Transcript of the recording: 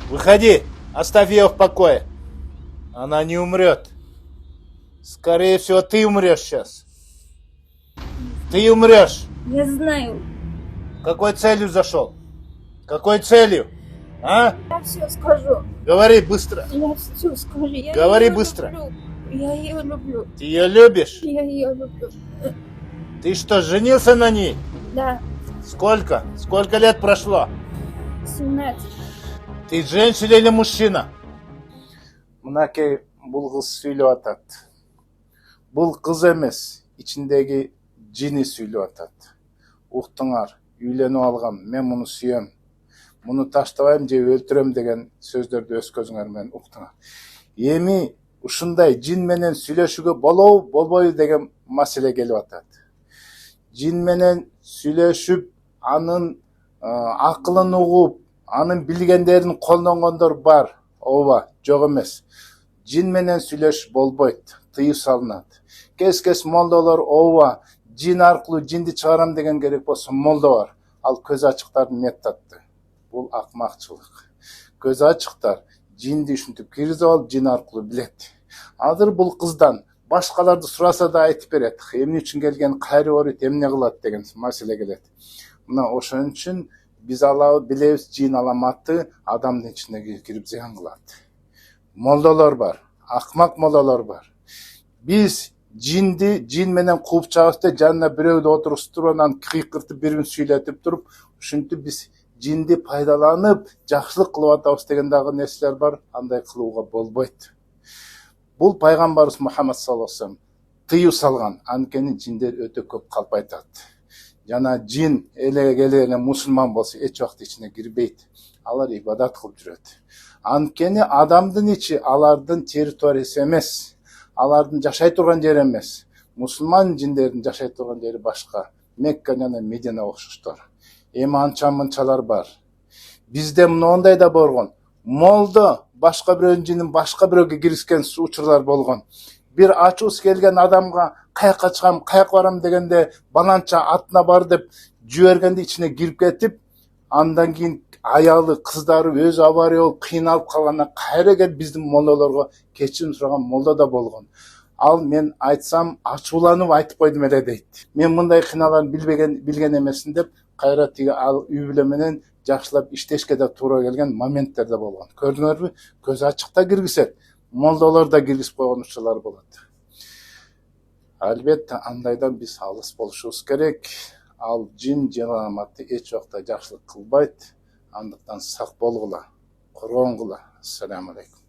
Выходи, оставь ее в покое. Она не умрет. Скорее всего, ты умрешь сейчас. Ты умрешь. Я знаю. Какой целью зашел? Какой целью? А? Я все скажу. Говори быстро. Я все скажу. Я Говори ее быстро. люблю. Я ее люблю. Ты ее любишь? Я ее люблю. Ты что, женился на ней? Да, Сколько? Сколько лет прошло? 17. Ты женщина или мужчина? Мынакей бул кыз сүйлөп атат. Бул кыз эмес, ичиндеги жини сүйлөп атат. Уктуңар, үйлөнүп алгам, мен муну сүйөм. Муну таштабайм же өлтүрөм деген сөздөрдү өз көзүңөр менен уктуңар. Эми ушундай жин менен сүйлөшүүгө болобу, болбойбу деген маселе келип атат. Жин менен сүйлөшүп, анын акылын угуп, анын билгендерин колдонгондор бар. Ооба, жок эмес. Жин менен сүйлөшүп болбойт, тыюу салынат. Кез молдолор ооба, жин аркылуу жинди чыгарам деген керек болсо молдо бар. Ал көз ачыктардын методу. Бул акмакчылык. Көз ачыктар жинди ушинтип киргизип алып, жин аркылуу билет. Азыр бул кыздан башкаларды сураса да айтып берет. Эмне үчүн келген, кайра барып эмне кылат деген маселе келет. Мына ошон үчүн биз билебиз, жин аламаты адамдын ичине кирип зыян кылат. Молдолор бар, акмак молдолор бар. Биз жинди жин менен кууп чыгабыз да жанына бирөөгө отуруштуруп анан кыйкыртып бирин сүйлөтүп туруп, ушинтип биз жинди пайдаланып жакшылык кылып атабыз деген дагы нерселер бар. Андай кылууга болбойт. Бул пайгамбарыбыз Мухаммад саллаллаху алейхи вассалам тыюу салган. Анткени жиндер өтө көп калпайтат. Жана жин эле мусулман болсо эч убакта ичине кирбейт. Алар ибадат кылып жүрөт. Анткени адамдын ичи алардын территориясы эмес. Алардын жашай турган жери эмес. Мусулман жиндердин жашай турган жери башка. Мекка жана Медина окшоштор. Эми анча-мынчалар бар. Бизде моундай да болгон. Молдо башка бирөөнүн жинин башка бирөөгө киргизген учурлар болгон. Бир ачуусу келген адамга каяка чыгам, каяка барам дегенде баланча атына бар деп жибергенде ичине кирип кетип, андан кийин аялы, кыздары өзү авария болуп кыйналып калгандан кайра келип биздин молдолорго кечирим сураган молдо да болгон. Ал мен айтсам ачууланып айтып койдум эле дейт. Мен мындай кыйналарын билген эмесмин деп кайра тиги ал үй бүлө менен жакшылап иштешке да туура келген моменттер да болгон. Көрдүңөрбү? Көз ачыкта киргизет. Молдолор да киргизип койгон учурлар болот. Албетте андайдан биз алыс болушубуз керек. Ал жин аламаты эч убакта жакшылык кылбайт. Андыктан сак болгула, коргонгула. Ассаламу алейкум.